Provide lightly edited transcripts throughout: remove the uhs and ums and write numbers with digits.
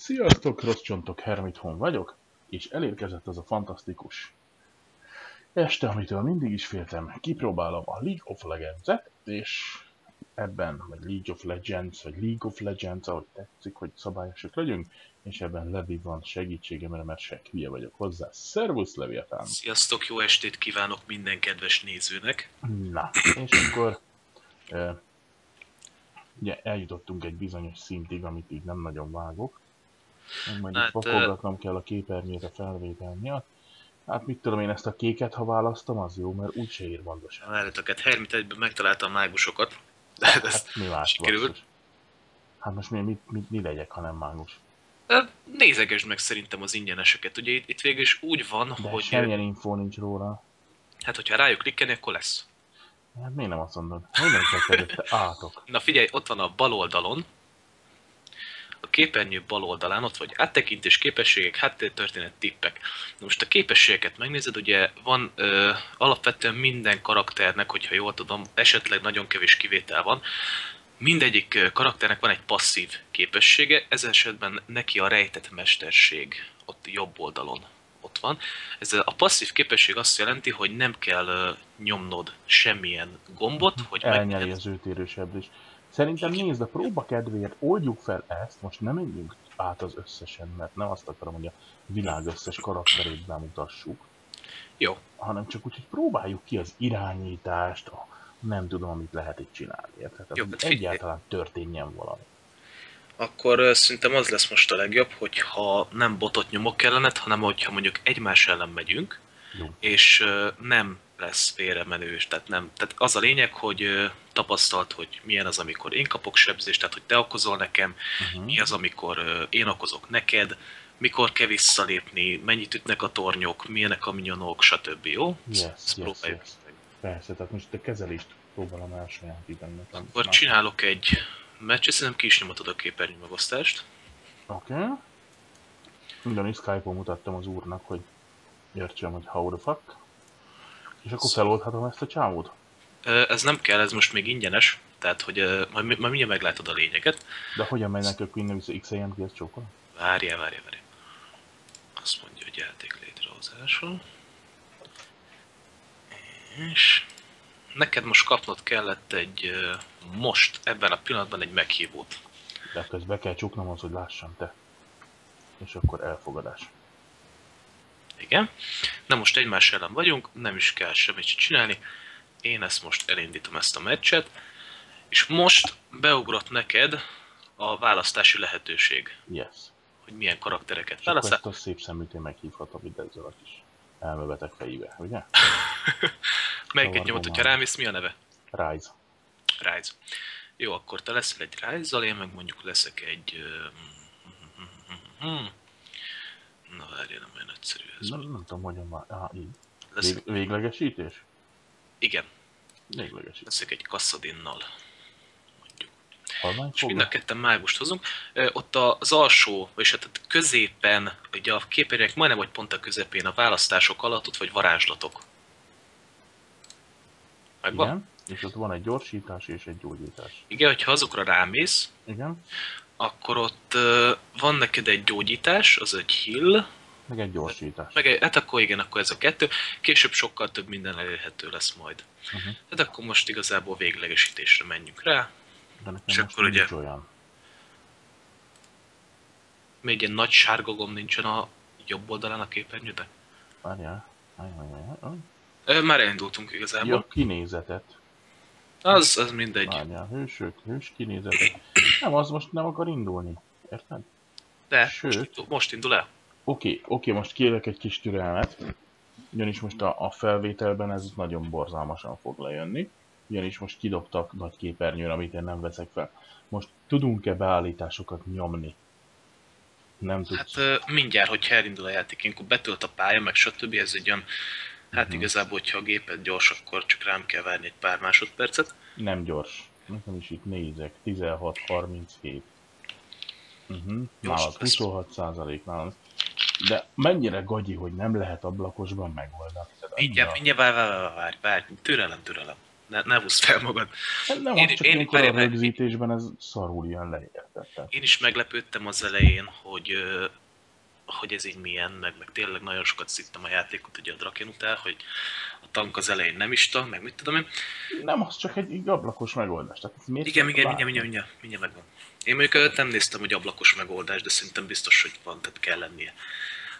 Sziasztok, rossz csontok, Hermithon vagyok, és elérkezett az a fantasztikus este, amitől mindig is féltem. Kipróbálom a League of Legends-et, és ebben, vagy League of Legends, vagy League of Legends, ahogy tetszik, hogy szabályosak legyünk, és ebben Levi van segítségemre, mert se hülye vagyok hozzá. Szervusz, Leviatán! Sziasztok, jó estét kívánok minden kedves nézőnek! Na, és akkor ugye eljutottunk egy bizonyos szintig, amit így nem nagyon vágok. Majd itt vakolgatnom kell a képernyőt a felvétel miatt. Hát mit tudom én, ezt a kéket, ha választom, az jó, mert úgyse ír gondosan. Várjatok, hát Hermit egyben megtalálta a mágusokat. De hát mi más sikerült. Hát most mi legyek, ha nem mágus? Nézegesd meg szerintem az ingyeneseket. Ugye itt végül is úgy van, de hogy... semmilyen infó nincs róla. Hát, hogyha rájuk klikkelni, akkor lesz. Hát miért nem azt mondod? Hogyan kezdődött te átok? Na figyelj, ott van a bal oldalon. A képernyő bal oldalán ott vagy áttekintés, képességek, háttértörténet, tippek. Na most a képességeket megnézed, ugye van alapvetően minden karakternek, hogyha jól tudom, esetleg nagyon kevés kivétel van, mindegyik karakternek van egy passzív képessége, ez esetben neki a rejtett mesterség, ott jobb oldalon ott van. Ez a passzív képesség azt jelenti, hogy nem kell nyomnod semmilyen gombot, hogy elnyeli az őtérősebb is. Szerintem nézd, a próba kedvéért oldjuk fel ezt, most nem menjünk át az összesen, mert nem azt akarom, hogy a világ összes karakterét bemutassuk. Jó. Hanem csak úgy, hogy próbáljuk ki az irányítást, nem tudom, amit lehet itt csinálni. Tehát jó, hát egyáltalán történjen valami. Akkor szerintem az lesz most a legjobb, hogyha nem botot nyomok ellenet, hanem hogyha mondjuk egymás ellen megyünk, jó. És nem lesz félremenős, tehát az a lényeg, hogy tapasztalt, hogy milyen az, amikor én kapok sebzést, tehát hogy te okozol nekem, mi az, amikor én okozok neked, mikor kell visszalépni, mennyit ütnek a tornyok, milyenek a minyonok, stb. Jó? Yes. Persze, tehát most a kezelést próbálom elsajátítani nekem. Akkor csinálok egy meccset, szerintem ki is nyomatod a képernyő megosztást. Oké. Ugyanis Skype-on mutattam az úrnak, hogy értsem, hogy how the fuck. És akkor feloldhatom ezt a csávót? Ez nem kell, ez most még ingyenes, tehát hogy majd mindjárt meglátod a lényeget. De hogyan mennek ők innen vissza XAMT-hez csókolni? Várjál. Azt mondja, hogy játék létrehozása. És neked most kapnod kellett most ebben a pillanatban egy meghívót. De közben be kell csuknom az, hogy lássam te. És akkor elfogadás. Igen. Na most egymás ellen vagyunk, nem is kell semmit csinálni. Én ezt most elindítom ezt a meccset. És most beugrott neked a választási lehetőség. Yes. Hogy milyen karaktereket választál. Ezt a szép szeműt én meghívhatom itt ezzel a kis elmebeteg fejébe, ugye? Melyiket nyomod, hogyha rámész, mi a neve? Rise. Rise. Jó, akkor te leszel egy Rise-zal, én meg mondjuk leszek egy... Na várjál, nem olyan egyszerű ez. Nem tudom, hogyan már... így. Véglegesítés? Igen. Véglegesítés. Leszek egy Kasszadinnal. Mondjuk. És mind a ketten mágust hozunk. Ott az alsó, és hát középen, ugye a képernyőnek majdnem, hogy pont a közepén a választások alatt ott vagy varázslatok. Megvan? Igen. És ott van egy gyorsítás és egy gyógyítás. Igen, hogyha azokra rámész, igen. Akkor ott van neked egy gyógyítás, az egy heal. Meg egy gyorsítás. Hát akkor igen, akkor ez a kettő. Később sokkal több minden elérhető lesz majd. Tehát akkor most igazából véglegesítésre menjünk rá. De nekem és most akkor ugye... olyan. Még ilyen nagy sárga gomb nincsen a jobb oldalán a képernyőben? Várjál. Már elindultunk igazából. Jobb kinézetet. Az mindegy. Várjál, hős kinézetet. Nem, az most nem akar indulni. Érted? De, most indul el. Oké, most kérlek egy kis türelmet. Ugyanis most a felvételben ez nagyon borzalmasan fog lejönni. Ugyanis most kidobtak nagy képernyőre, amit én nem veszek fel. Most tudunk-e beállításokat nyomni? Nem tudsz. Hát mindjárt, hogyha elindul a játék, akkor betölt a pálya, meg stb. Ez egy olyan... Hát igazából, hogyha a géped gyors, akkor csak rám kell várni egy pár másodpercet. Nem gyors. Nekem is itt nézek. 16-37. Nálad 26% nálam. De mennyire gagyi, hogy nem lehet ablakosban megoldani. Mindjárt, várj. Türelem. ne húzd fel magad. Nem, az csak ilyenkor a várjál, rögzítésben ez szarul jön le, érted? én is meglepődtem az elején, hogy ez így milyen, meg tényleg nagyon sokat szittem a játékot ugye a Draken után, hogy a tank az elején nem ista, meg mit tudom én. Nem, az csak egy ablakos megoldás. Tehát Igen, mindjárt megvan. Én mondjuk nem néztem, hogy ablakos megoldás, de szerintem biztos, hogy van, tehát kell lennie.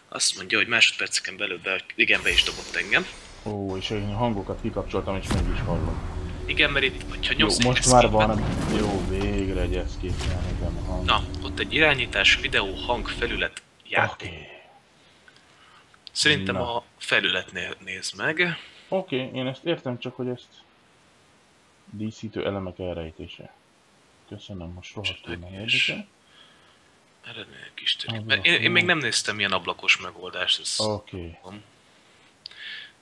Azt mondja, hogy másodperceken belül igen, be is dobott engem. Ó, és én hangokat kikapcsoltam, és mégis hallom. Igen, mert itt, hogyha nyomsz jó, most már van, jó, végre egy escape nekem a hang. Na, ott egy irányítás, videó, hang, felület, játék. Okay. Szerintem a felületnél nézd meg. Oké, én ezt értem, csak hogy ezt díszítő elemek elrejtése. Köszönöm, most rohadtul nem érdekel. Eredmények is tűnik. Én még nem néztem ilyen ablakos megoldást. Oké.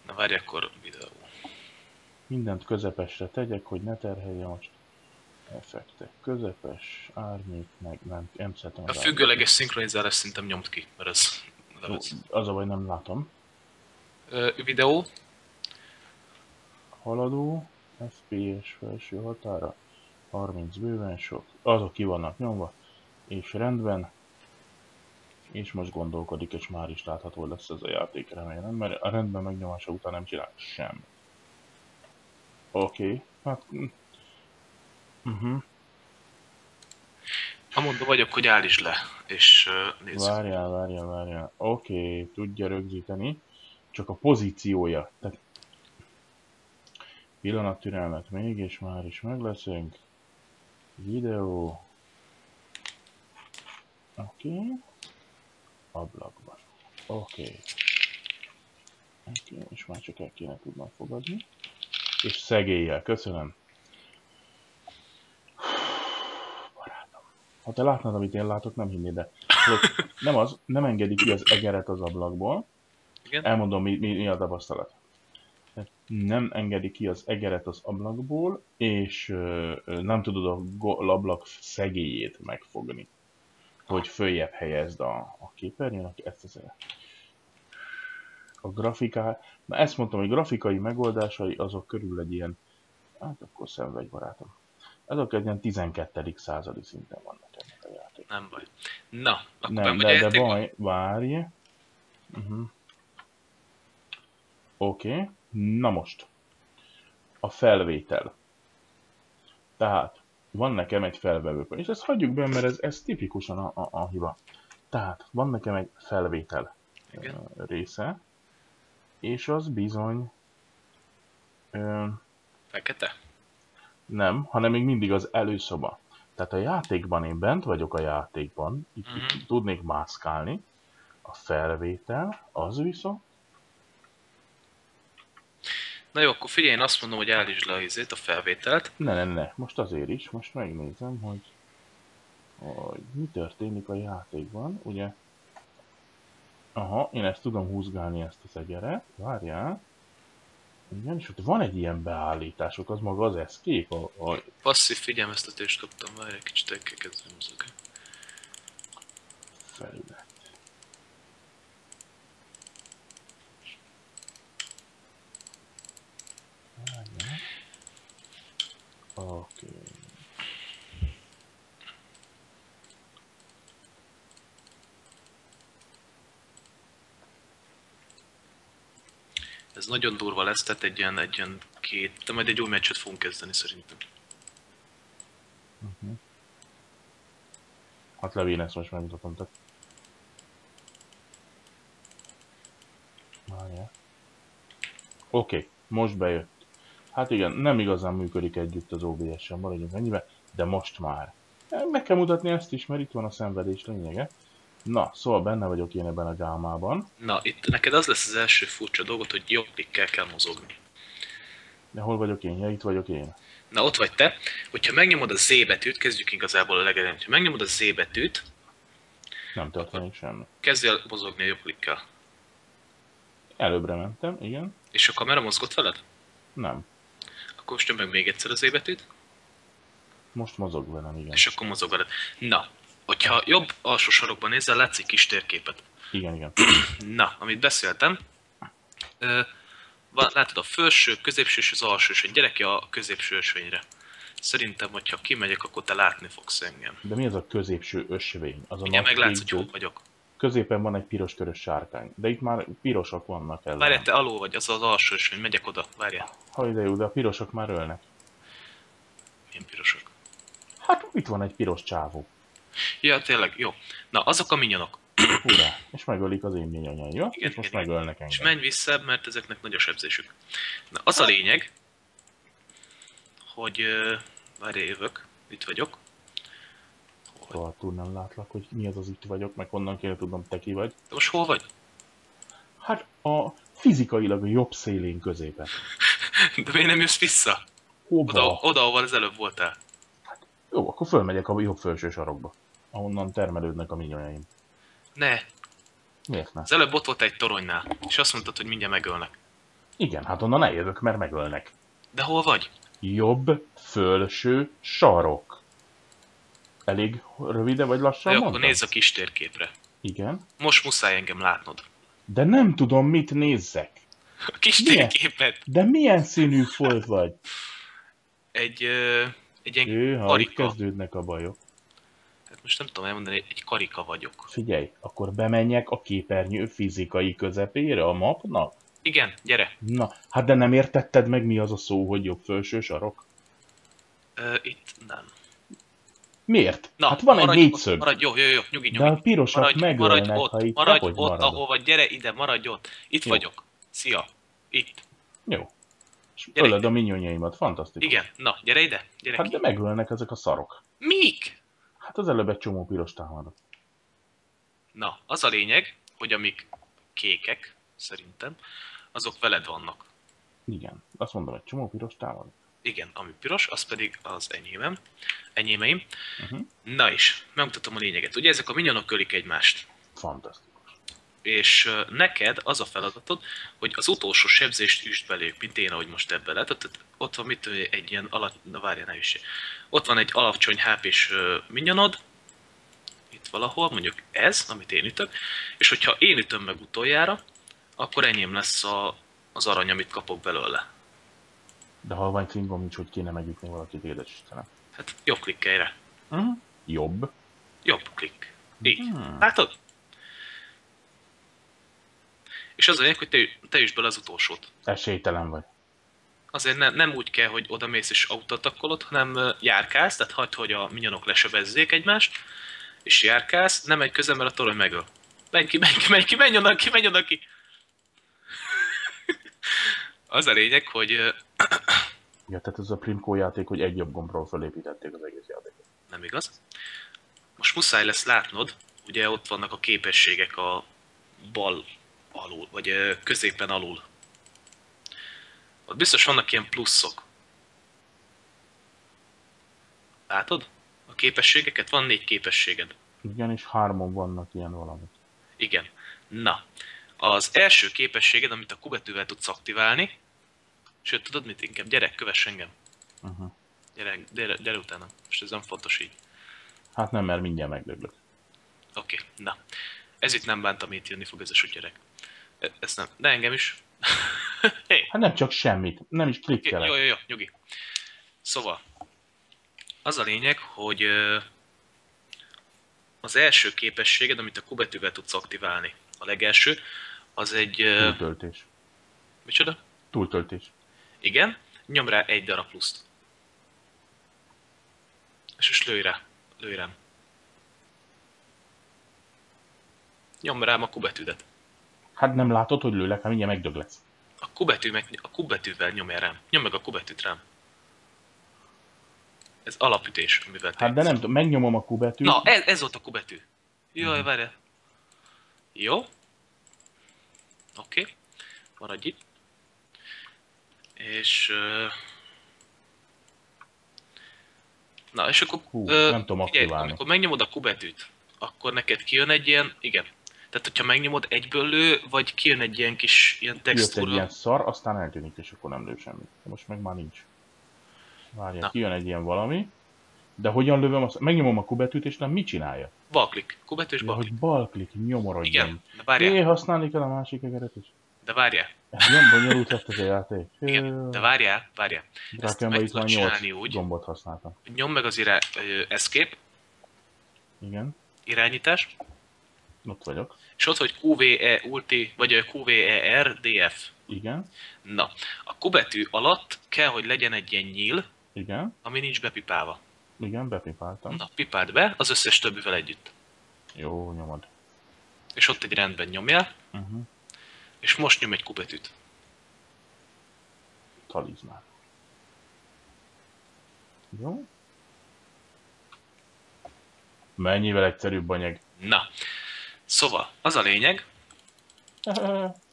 Na várj, akkor videó. Mindent közepesre tegyek, hogy ne terhelje most. Effektek közepes, árnyék, meg nem szeretem. A függőleges szinkronizálás szerintem nyomt ki, mert ez... Az a baj, nem látom. Videó. Haladó, FPS felső határa, 30 bőven sok, azok ki vannak nyomva, és rendben. És most gondolkodik, és már is látható lesz ez a játék, remélem, mert a rendben megnyomása után nem csinál semmi. Oké, hát... Amondó vagyok, hogy állítsd le, és nézzük. Várjál. Oké, tudja rögzíteni, csak a pozíciója. Tehát... Pillanat türelmet még, és már is megleszünk. Videó. Oké. Ablakban. Oké, és már csak el kéne tudnom fogadni. És szegéllyel, köszönöm. Barátom. Ha te látnád, amit én látok, nem hinnéd, de nem engedi ki az egeret az ablakból. Igen? Elmondom, mi a tapasztalat. Nem engedi ki az egeret az ablakból, és nem tudod az ablak szegélyét megfogni, hogy följebb helyezd a képernyőnek ezt az a grafikát. Na ezt mondtam, hogy grafikai megoldásai azok körül egy ilyen, hát akkor szenvedj barátom. Azok egy ilyen 12. századi szinten vannak ennek a játék. Nem baj. Na, akkor nem, de baj, várj. Oké, na most. A felvétel. Tehát van nekem egy felvevőpont, és ezt hagyjuk be, mert ez tipikusan a hiba. Tehát van nekem egy felvétel része, és az bizony... Fekete? Nem, hanem még mindig az előszoba. Tehát a játékban én bent vagyok a játékban, itt tudnék mászkálni, a felvétel, az viszont... Na jó, akkor figyelj, én azt mondom, hogy állítsd le a felvételt. Ne, most azért is, most megnézem, hogy mi történik a játékban, ugye? Aha, én ezt tudom húzgálni, ezt az egeret, várjál. Igen, és ott van egy ilyen beállítások, az maga az escape, passzív figyelmeztetést kaptam, várj egy kicsit, el kell kezdeni mozogni. Felület. Oké. Ez nagyon durva lesz, tehát egy ilyen de majd egy új meccset fogunk kezdeni szerintem. Hát Levén ezt most megmutatom, tehát. Várjál. Oké, most bejött. Hát igen, nem igazán működik együtt az OBS-en, maradjunk ennyibe, de most már. Meg kell mutatni ezt is, mert itt van a szenvedés lényege. Na, szóval benne vagyok én ebben a gámában. Na, itt neked az lesz az első furcsa dolgot, hogy jobb klikkel kell mozogni. De hol vagyok én? Ja, itt vagyok én. Na, ott vagy te. Hogyha megnyomod a Z betűt, kezdjük igazából a legelején. Ha megnyomod a Z betűt, nem történik semmi. Kezdj el mozogni a jobb klikkel. Előbbre mentem, igen. És a kamera mozgott veled? Nem. Akkor most nyomd meg még egyszer a Z betűt. Most mozog velem, igen. És akkor mozog veled. Na, hogyha jobb alsó sarokban nézzel, látszik kis térképet. Igen. Na, amit beszéltem, Látod a felső, középső és az alsó ösvény. Gyere ki a középső ösvényre. Szerintem, hogyha kimegyek, akkor te látni fogsz engem. De mi az a középső ösvény? Az a Ugye nagy meglátsz, kék hogy hol bőr. vagyok. Középen van egy piros-körös sárkány. De itt már pirosok vannak Várjál, ellen. te alul vagy, az az alsó ösvény. Megyek oda, várjál. Ha ide jó, de a pirosok már ölnek. Milyen pirosok. Hát itt van egy piros csávó. Ja, tényleg, jó. Na, azok a minyonok. Hurrá! És megölik az én minyonyaim, jó? Igen, És most igen, megölnek És engem. menj vissza, mert ezeknek nagy a sebzésük. Na, az a lényeg, hogy... Várjál, jövök. Itt vagyok. Rohadtul nem látlak, hogy mi az az itt vagyok, meg honnan kéne tudnom, te ki vagy. De most hol vagy? Hát a fizikailag a jobb szélén középen. De miért nem jössz vissza? Hova? Oda, ahol az előbb voltál. Jó, akkor fölmegyek a jobb felső sarokba. Ahonnan termelődnek a minyonyaim. Ne, Miért ne? az előbb ott volt egy toronynál, és azt mondtad, hogy mindjárt megölnek. Igen, hát onnan eljövök, mert megölnek. De hol vagy? Jobb felső sarok. Elég rövide vagy lassan Jó, akkor mondtam? nézz a kis térképre. Igen. Most muszáj engem látnod. De nem tudom, mit nézzek. A kis Milyen? térképet. De milyen színű folt vagy? Egy ilyen Ha itt karika. kezdődnek a bajok. Hát most nem tudom elmondani, egy karika vagyok. Figyelj, akkor bemenjek a képernyő fizikai közepére a mapnak? Igen, gyere. Na, hát de nem értetted meg, mi az a szó, hogy jobb felső sarok? Itt nem. Miért? Na, Hát van egy maradj négyszög. ott, maradj, jó, nyugi. De a pirosak Maradj megölnek, ott, ha itt maradj tehogy ott, marad. ahol vagy, gyere ide, maradj ott. Itt Jó. vagyok. Szia. Itt. Jó. És Gyere ölöd ide. a minyonjaimat, fantasztikus. Igen, na, gyere ide. Gyere Hát ki. de megölnek ezek a szarok. Mik? Hát az előbb egy csomó piros támadott. Na, az a lényeg, hogy amik kékek, szerintem, azok veled vannak. Igen, azt mondom, egy csomó piros támadott. Igen, ami piros, az pedig az enyémeim. Uh-huh. Na is, megmutatom a lényeget. Ugye ezek a minyonok ölik egymást. Fantasztikus. És neked az a feladatod, hogy az utolsó sebzést üsd belőlük, mint én, ahogy most ebben lehet. Ott van mit, egy ilyen na várjál, ne üssé. Ott van egy alacsony HP-s minyonod, itt valahol, mondjuk ez, amit én ütök, és hogyha én ütöm meg utoljára, akkor enyém lesz az arany, amit kapok belőle. De halvány fingom nincs, hogy kéne megütni valakit, édes Istenem. Hát jobb klikkelj rá. Uh-huh. Jobb. Jobb klikk. Így. Hmm. Látod? És az a lényeg, hogy te üsd bele az utolsót. Esélytelen vagy. Azért nem úgy kell, hogy odamész és autotakolod, hanem járkálsz, tehát hagyd, hogy a minyonok lesebezzék egymást, és járkálsz, nem egy közel, mert a torony megöl. Menj ki, menj onnan ki! Az a lényeg, hogy Ja, tehát ez a Primco játék, hogy egy jobb gombról felépítették az egész játékot. nem igaz. Most muszáj lesz látnod, ugye ott vannak a képességek a bal alul, vagy középen alul. Ott biztos vannak ilyen pluszok. Látod? A képességeket? Van 4 képességed. Igen, és 3-on vannak ilyen valamit. Igen. Na, az első képességed, amit a kubetűvel tudsz aktiválni, sőt, tudod mit, inkább gyere, kövess engem. Uh-huh. Gyere utána. Most ez nem fontos így. Hát nem, mert mindjárt megdöglök. Oké, na. Ez itt nem bánt, amit jönni fog ez a sütyerek. Ezt nem. De engem is. Hey. Hát nem csak semmit, nem is klikkelek. Jó, nyugi. Szóval, az a lényeg, hogy az első képességed, amit a kubetűvel tudsz aktiválni, a legelső, az egy... Túltöltés. Micsoda? Túltöltés. Igen, nyom rá egy darab pluszt. És most lőj rám. Nyom rám a kubetűdet. Hát nem látod, hogy lőlek, hát mindjárt megdöglesz. A kubetűvel nyomja rám. Nyom meg a kubetűt rám. Ez alapütés, amivel Hát de nem tudom, megnyomom a kubetűt. Na, ez volt a kubetű. Jaj, várjál. Jó. Oké. Maradj itt. És... Na, és akkor... nem tudom figyelj, aktiválni. amikor megnyomod a kubetűt, akkor neked kijön egy ilyen... Igen. Tehát, hogyha megnyomod egyből lő, vagy kijön egy ilyen kis ilyen Jött egy textúra. ilyen szar, aztán eltűnik, és akkor nem lő semmit. De most meg már nincs. Várjál, kijön egy ilyen valami. De hogyan lövöm azt? Megnyomom a kubetűt, és nem mit csinálja? Balklik. Kubetű és Ja, balklik. hogy balklik, nyomorodjon. Igen, de várjál. Használni kell a másik egeret is? De várjál. Ilyen bonyolult lett ez a játék. Igen, de várjál. Ezt Drakenben meg itt tudod már 8 csinálni úgy, gombot használtam. hogy nyomd meg az escape, Igen, irányítás, ott vagyok. és ott vagy QVE ulti, vagy QVER DF. Igen, Na, a Q betű alatt kell, hogy legyen egy ilyen nyíl, igen, ami nincs bepipálva. igen, bepipáltam. Na, pipáld be az összes többivel együtt. Jó, nyomod. És ott egy rendben nyomjál, és most nyom egy Q betűt. Talizmán. Jó. Mennyivel egyszerűbb anyag. Na, szóval az a lényeg,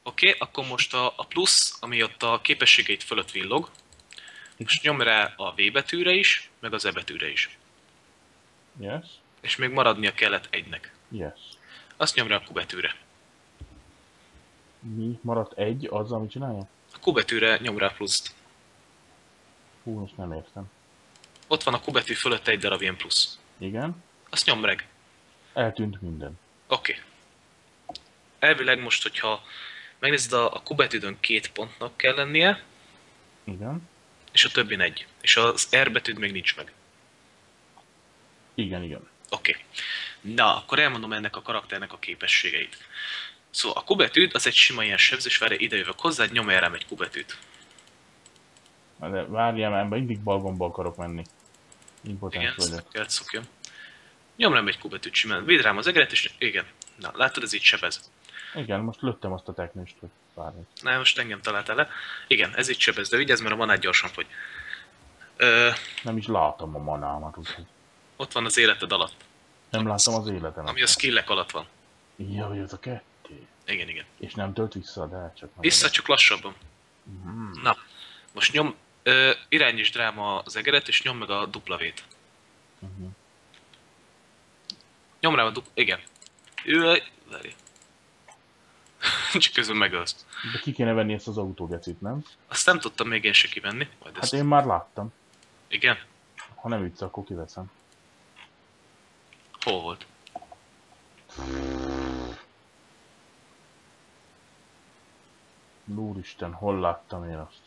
oké, akkor most a plusz, ami ott a képességeit fölött villog, most nyom rá a V betűre is, meg az E betűre is. Yes, És még maradnia kellett egynek. yes. Azt nyom rá a Q betűre. Mi maradt egy azzal, amit csinálja? A Q betűre nyom rá pluszt. Hú, most nem értem. Ott van a Q betű fölött egy darab ilyen plusz. Igen, Azt nyom reg. eltűnt minden. Oké. Elvileg most, hogyha megnézed a Q betűdön 2 pontnak kell lennie, Igen, és a többin egy. És az R betűd még nincs meg. igen, igen. Oké. Na, akkor elmondom ennek a karakternek a képességeit. Szóval a Q betűd az egy sima ilyen sebzés, várj, ide jövök hozzád, nyomj rám egy Q betűt. De várjál, mert mindig bal gomba akarok menni. Impotens Igen, ezt vagyok. kell szokjam. Nyom rám egy Q betűt simán. Védd rám az egeret, és igen. Na, látod, ez így sebez. Igen, most lőttem azt a teknést, hogy várj. Na, most engem találtál le. Igen, ez így sebez, de vigyázz, mert a manád gyorsan fogy. Nem is látom a manámat, úgyhogy Ott van az életed alatt. nem láttam az életemet. Ami a skillek alatt van. Ja, hogy ez a kettő. Igen. És nem tölt vissza, de csak... Vissza, csak lassabban. Na, most irányítsd rám az egeret, és nyom meg a W-t. Nyom rám a igen. Várj. Csak közben megölsz. De ki kéne venni ezt az autógecit, nem? Azt nem tudtam még én se kivenni. Majd Hát ezt. én már láttam. Igen? Ha nem ütsz, akkor kiveszem. Hol volt? Úristen, hol láttam én azt?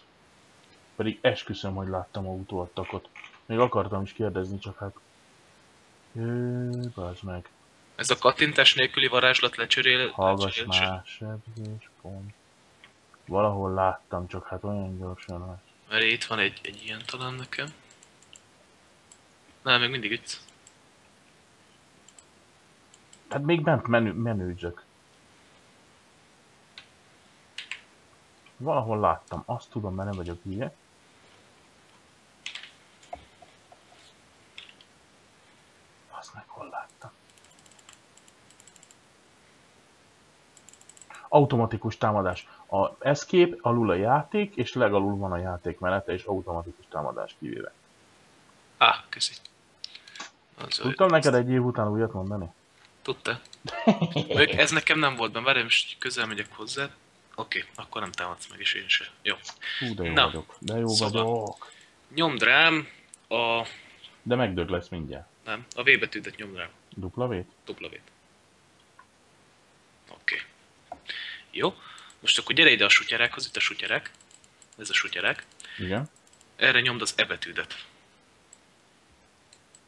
Pedig esküszöm, hogy láttam autóattakot. Még akartam is kérdezni, csak hát... Bazd meg. Ez a kattintás nélküli varázslat Hallgass már, sebzés, pont. Valahol láttam, csak hát olyan gyorsan, hogy... Mert itt van egy ilyen talán nekem. Nem, még mindig ütsz. Hát még bent menődzsök. Valahol láttam, azt tudom, mert nem vagyok hülye. Azt meg hol láttam. Automatikus támadás. A escape alul a játék, és legalul van a játék mellette, és automatikus támadás kivéve. Köszi. Tudtam neked egy év után újat mondani? Tudta. Ez nekem nem volt benne, várj, most közel megyek hozzá. Oké, akkor nem támadsz meg, és én se. Jó. Hú, de jó Na, vagyok. De jó szóval. vagyok. Nyomd rám a... De megdög lesz mindjárt. Nem, a V betűdet nyomd rám. W-t? W-t. Oké. Jó. Most akkor gyere ide a sutyerákhoz, itt a sutyerák. Ez a sutyerák. Igen. Erre nyomd az E betűdet.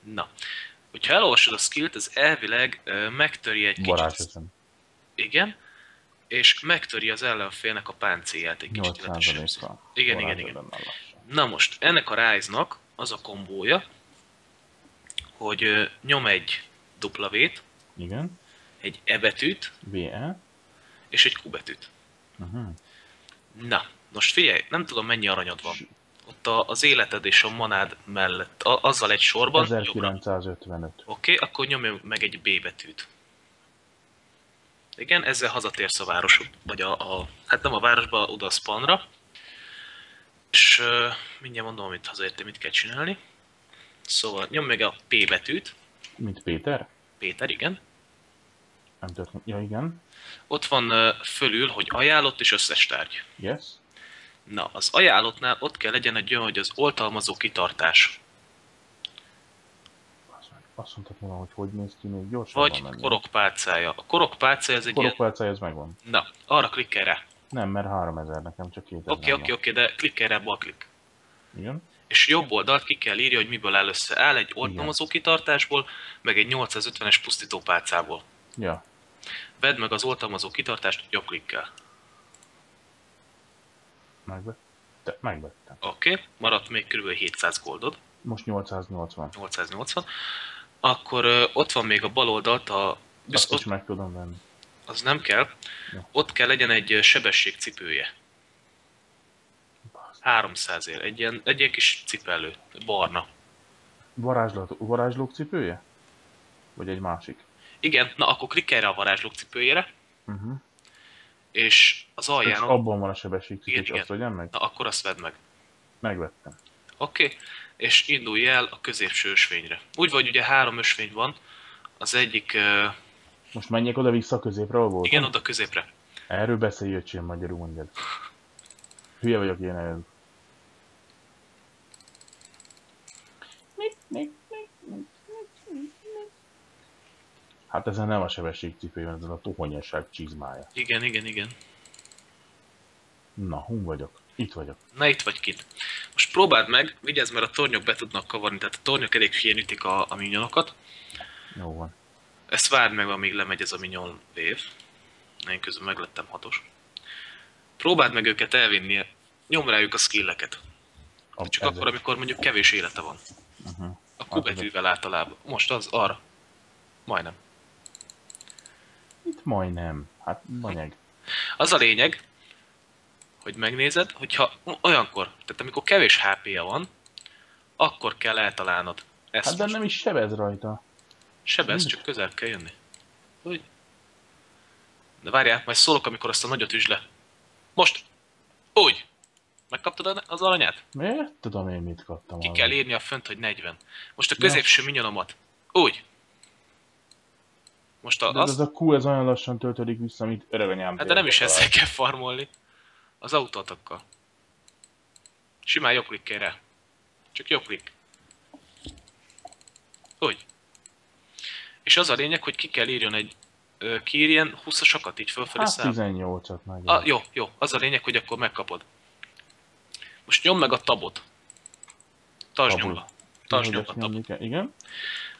Na. Hogyha elolvasod a skillt, ez elvileg megtöri egy kicsit. Varázseszem. Igen. És megtöri az ellenfélnek a páncélját egy kicsit. 8%-kal. Igen. Na most, ennek a Rise-nak az a kombója, hogy nyom egy W-t, Igen. egy E betűt, VE. és egy Q betűt. Na, most figyelj, nem tudom mennyi aranyod van. Ott az életed és a manád mellett, azzal egy sorban. 1955. Oké, akkor nyomj meg egy B betűt. Igen, ezzel hazatérsz a városba, vagy hát nem a városba, oda a spawnra. És mindjárt mondom, amit hazaértem, mit kell csinálni. Szóval nyomj meg a P betűt. Mint Péter? Péter, igen. Nem történt. Ja, igen. Ott van fölül, hogy ajánlott és összes tárgy. Yes. Na, az ajánlottnál ott kell legyen egy olyan, hogy az oltalmazó kitartás. Azt mondtad volna, hogy néz ki még gyorsabban Vagy menni. korokpálcája. A korokpálcája ez egy Korokpálcája, ez megvan. Na, arra klikkel rá. Nem, mert 3000, nekem csak 2000 Oké, de klikkelj rá balklik. Igen? És jobb oldalt ki kell írja, hogy miből áll össze. Áll egy Igen. oltalmazó kitartásból, meg egy 850-es pusztítópálcából. Ja. Vedd meg az oltalmazó kitartást jobb klikkel. Megvettem. Oké, maradt még kb. 700 goldod. Most 880. 880. Akkor ott van még a bal oldalt, Azt is meg tudom venni. az nem kell. Ja. Ott kell legyen egy sebességcipője. 300 ér. Egy ilyen kis cipelő. Barna. Varázslók cipője? Vagy egy másik? Igen, na akkor klikkelj rá a varázslók cipőjére. Uh-huh. És az alján... És abban van a sebességcipő, és igen. azt vegyem meg? Na akkor azt vedd meg. Megvettem. Oké. És indulj el a középső ösvényre. úgy vagy ugye 3 ösvény van. Az egyik... Most menjek oda-vissza középre, ahol voltam? igen, oda középre. Erről beszélj, öcsém, magyarul mondjad. Hülye vagyok én ehhez. Hát ezen nem a sebességcipő van, ez a tohonyasság csizmája. Igen. Na, hun vagyok. Itt vagyok. Na itt vagy kint. Most próbáld meg, vigyázz, mert a tornyok be tudnak kavarni, tehát a tornyok elég hülyén ütik a minyonokat. Jó van. Ezt várd meg, amíg lemegy ez a minyon wave. Én közben meglettem 6-os. Próbáld meg őket elvinni, nyom rájuk a skilleket. Csak akkor, amikor mondjuk kevés élete van. A Q betűvel általában. Most az arra. Majdnem. Itt majdnem. Hát banyeg. Az a lényeg, hogy megnézed, hogyha olyankor, tehát amikor kevés HP-ja van, akkor kell eltalálnod ezt. Hát de nem is sebez rajta. Sebez, csak közel kell jönni. Úgy. De várjál, majd szólok, amikor azt a nagyot üsd le. Most! Úgy! Megkaptad az aranyát? Miért? Tudom én mit kaptam. Ki kell írni a fönt, hogy 40. Most a középső minyonomat. Úgy! Most de ez a Q ez olyan lassan töltődik vissza, mint öreganyám. Hát de nem is ezzel kell farmolni. Az autóatokkal. Simán jobb klikkelj rá. Csak jobb klikk. Úgy. És az a lényeg, hogy ki kell írjon egy... kiírjen 20-asakat így fölfelé szám. Hát 18-at meg. Jó. Az a lényeg, hogy akkor megkapod. Most nyomd meg a tabot. Tartsd nyomva. A tabot. Igen.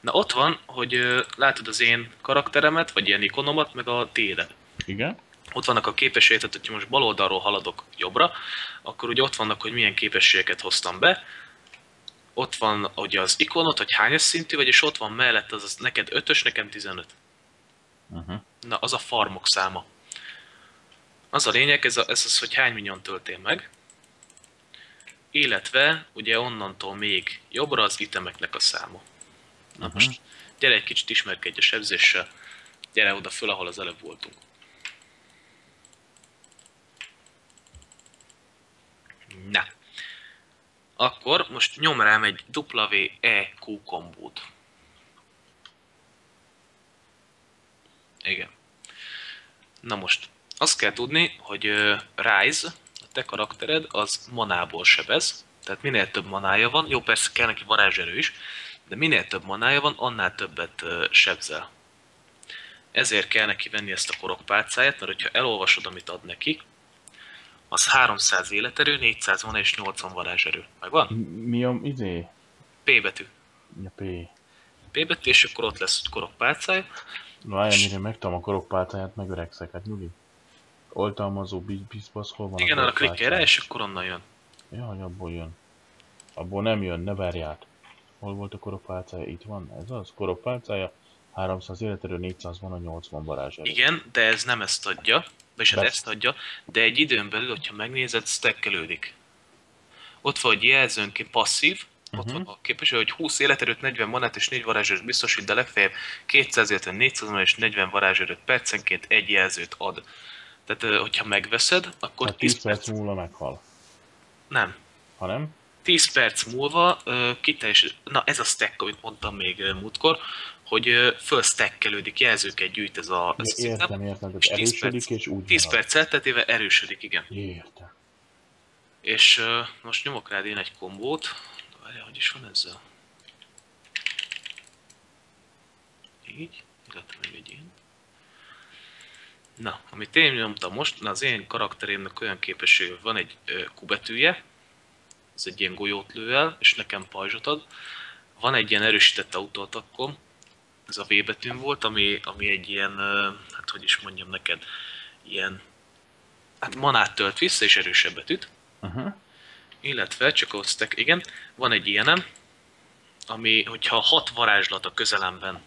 Na ott van, hogy látod az én karakteremet, vagy ilyen ikonomat, meg a tiédet. Igen. Ott vannak a képességek, tehát hogyha most bal oldalról haladok jobbra, akkor ugye ott vannak, hogy milyen képességeket hoztam be. Ott van ugye az ikonot, hogy hányas szintű vagy, és ott van mellett az neked 5-ös, nekem 15. Na, az a farmok száma. Az a lényeg, ez az, hogy hány minion töltél meg. Illetve ugye onnantól még jobbra az itemeknek a száma. Na most gyere egy kicsit ismerkedj a sebzéssel. Gyere oda föl, ahol az előbb voltunk. Na. Akkor most nyom rám egy WEQ kombót. Igen. Na most, azt kell tudni, hogy Rise, a te karaktered, az manából sebez. Tehát minél több manája van, jó persze kell neki varázserő is, de minél több manája van, annál többet sebzel. Ezért kell neki venni ezt a korokpálcáját, mert hogyha elolvasod, amit ad neki, az 300 életerő, 400 mana és 80 varázserő. Megvan? Mi a izé? P betű. Mi a P? P betű, és akkor ott lesz korokpálcája. Várjál, mire megtam a korokpálcáját, megöregszek, hát nyugi. Oltalmazó, bizbasz, hol van igen, a arra klikkelj rá, és akkor onnan jön. Jaj, abból jön. Abból nem jön, ne várját. Hol volt a korokpálcája? Itt van, ez az? Korokpálcája, 300 életerő, 400 van a 80 varázserő. Igen, de ez nem ezt adja, vagyis hát ezt adja, de egy időn belül, hogyha megnézed, stackelődik. Ott van, hogy jelzőnként passzív, ott van a képesség, hogy 20 életerőt, 40 manát és 4 varázserőt biztosít, de legfeljebb 200 életerőt, 400 manát és 40 varázserőt percenként egy jelzőt ad. Tehát, hogyha megveszed, akkor hát 10 perc múlva meghal. Nem. Ha nem? 10 perc múlva kiteljesít, na ez a stack, amit mondtam még múltkor, hogy fölstackelődik, jelzőket gyűjt ez a értem, és erősödik és úgy 10 perc elteltével erősödik, igen. Értem. És most nyomok rád én egy kombót, várjál, hogy is van ezzel? Így, illetve még egy ilyen. Na, amit én nyomtam most, na az én karakterémnek olyan képessége, van egy kubetűje, ez egy ilyen golyót lő el, és nekem pajzsot ad. Van egy ilyen erősített autóatakkom, ez a V betűn volt, ami egy ilyen, hát hogy is mondjam neked, ilyen, hát manát tölt vissza és erősebbet üt. Illetve, csak osztek, igen, van egy ilyenem, ami, hogyha 6 varázslat a közelemben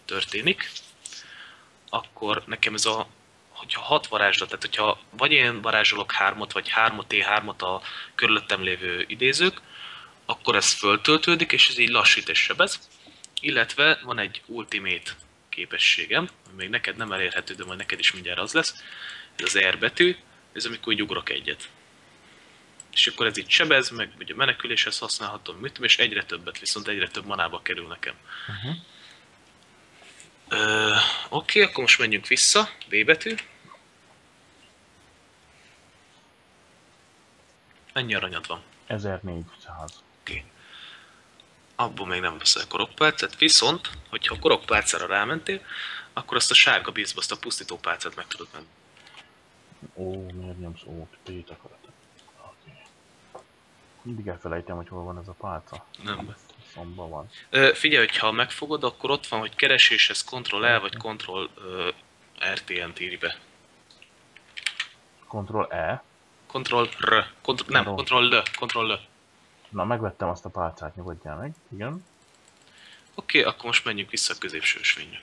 történik, akkor nekem ez a, hogyha 6 varázslat, tehát hogyha vagy én varázsolok 3-ot, vagy 3-ot, T3-ot a körülöttem lévő idézők, akkor ez föltöltődik, és ez így lassít és sebez. Illetve van egy ultimate képességem, ami még neked nem elérhető, de majd neked is mindjárt az lesz. Ez az R betű, ez amikor így ugrok egyet. És akkor ez így sebez, meg ugye meneküléshez használhatom, és egyre többet, viszont egyre több manába kerül nekem. Oké, akkor most menjünk vissza, B betű. Mennyi aranyad van? 1400. Oké. Abból még nem veszel korokpálcát, viszont, hogyha a korokpálcára rámentél, akkor azt a sárga bízba, azt a pusztító pálcát meg tudod menni. Ó, miért nyomsz ót? P-t akarat. Oké. Mindig elfelejtem, hogy hol van ez a pálca. Nem. Szomba van. Figyelj, hogy ha megfogod, akkor ott van, hogy kereséshez Ctrl-L vagy Ctrl-RTN-t írj be. Ctrl-E. Ctrl-R. Nem, Ctrl-L. Na, megvettem azt a pálcát, nyugodjál meg. Igen. Oké, akkor most menjünk vissza a középső ösvényre.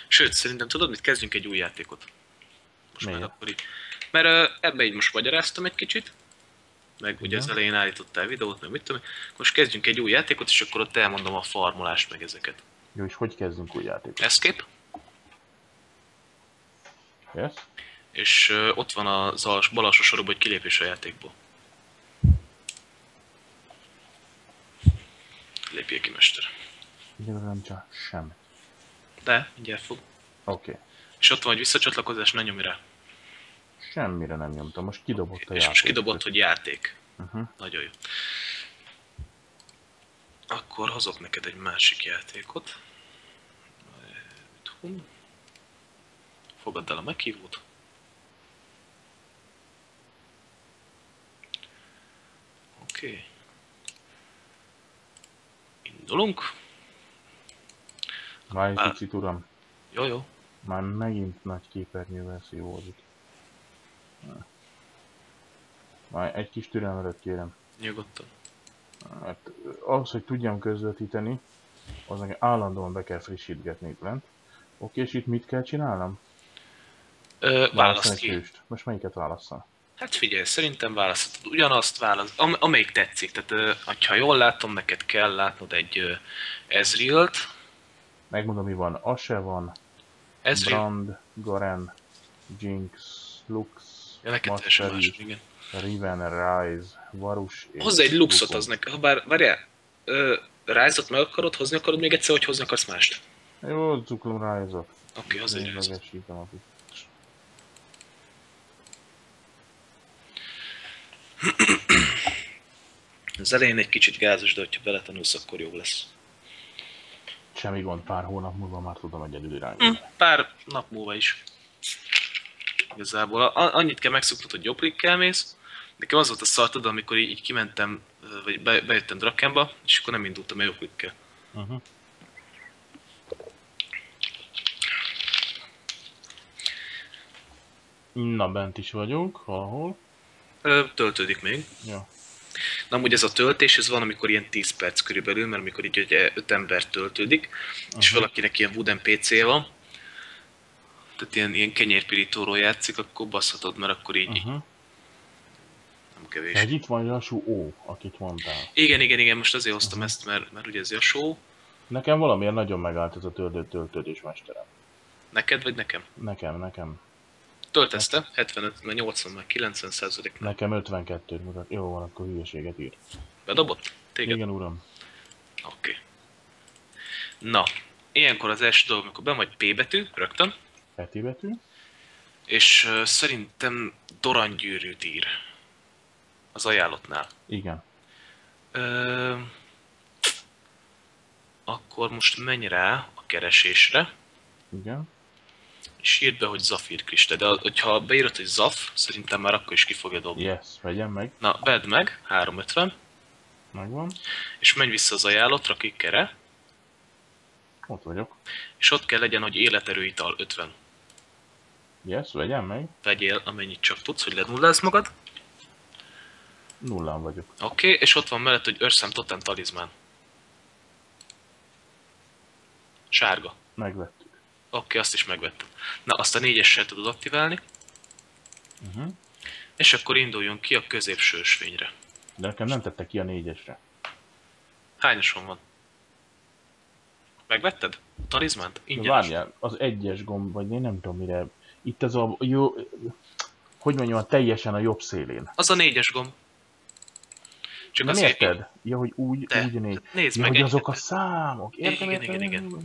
Sőt, szerintem tudod mit? Kezdjünk egy új játékot. Most Miért? már akkor így. Mert ebbe így most magyaráztam egy kicsit. Meg ugye Igen. az elején állítottál videót, meg mit tudom. Most kezdjünk egy új játékot, és akkor ott elmondom a farmolást, meg ezeket. Jó, és hogy kezdünk új játékot? Escape. Yes? És ott van az bal alsó sorokban, hogy kilépés a játékból. Lépjél ki, mester. Igazából nem csak semmi. De, mindjárt fog. Oké. És ott van, hogy visszacsatlakozás, ne nyomj rá. Semmire nem nyomtam, most kidobott a És játék. most kidobott, hogy játék. Nagyon jó. Akkor hozok neked egy másik játékot. Fogadd el a meghívót. Oké. Indulunk. Várj egy picit, uram. Jó. Már megint nagy képernyővel szívózik. Már egy kis türelmet kérem. Nyugodtan. Hát, ahhoz, hogy tudjam közvetíteni, az nekem állandóan be kell frissítgetni itt lent. Oké, és itt mit kell csinálnom? Választ ki. Hőst. Most melyiket válasszam? Hát figyelj, szerintem választhatod ugyanazt, amelyik tetszik. Tehát, ha jól látom, neked kell látnod egy Ezrealt. Megmondom, mi van. Ashe van, Ezreal. Brand, Garen, Jinx, Lux, Ja, neked teljesen más, Mastery, igen. Riven, Ryze, Varus és Hozzá egy Luxot Wukong. az neked. Ha bár, várjál, Ryze-ot meg akarod még egyszer, hogy hozni akarsz mást? Jó, cuklom Ryze-ot. Oké, hozzá egy Ryze-ot. Megesítem a kis. Az elején egy kicsit gázos, de hogyha beletanulsz, akkor jó lesz. Semmi gond, pár hónap múlva már tudom egyedül irányítani. Pár nap múlva is. Igazából annyit kell megszoknod, hogy jobb klikkel mész. Nekem az volt a szartod, amikor így kimentem, vagy bejöttem Drakenba, és akkor nem indultam el jobb klikkel. Na, bent is vagyunk, valahol. Töltődik még. Ja. Na, amúgy ez a töltés, ez van, amikor ilyen 10 perc körülbelül, mert amikor így ugye 5 ember töltődik, és valakinek ilyen wooden PC-je van, tehát ilyen kenyérpirítóról játszik, akkor baszhatod, mert akkor így nem kevés. Tehát itt van Yasuo O, akit mondtál. Igen, most azért hoztam ezt, mert ugye ez a show. Nekem valamiért nagyon megállt ez a töltődés mesterem. Neked vagy nekem? Nekem. Töltezte? 75, meg 80, meg 90%. Nekem 52-t mutat. Jó van, akkor hülyeséget ír. Bedobott? Téged? Igen, uram. Oké. Na, ilyenkor az első dolog, amikor ben vagy P betű, rögtön, Peti betű. és szerintem Dorangyűrűt ír. Az ajánlottnál. Igen. Akkor most menj rá a keresésre, Igen. és írd be, hogy Zafír Kriste, de hogyha beírod, hogy Zaf, szerintem már akkor is ki fogja dobni. Yes, vegyem meg. Na, vedd meg, 350, Megvan. és menj vissza az ajánlatra, kikkere, Ott vagyok. és ott kell legyen, hogy életerő ital 50. Yes, vegyem meg. Vegyél, amennyit csak tudsz, hogy lenullázd magad. Nullán vagyok. Oké, és ott van mellett, hogy őrszem totem talizmán. Sárga. Megvettük. Oké, azt is megvettem. Na, azt a 4-essel tudod aktiválni, Uh-huh. és akkor induljon ki a középső ösvényre. De nekem nem tette ki a 4-esre. Hányason van? Megvetted? A talizmánt? De Ingyenes. várjál, az 1-es gomb, vagy én nem tudom mire. Itt ez a jó... Hogy mondjam, teljesen a jobb szélén. Az a 4-es gomb. Csak Nem azért... érted? Ja, hogy úgy De, néz. nézd Ja, meg hogy azok a egyetet. számok. Értem, Igen, értem. igen.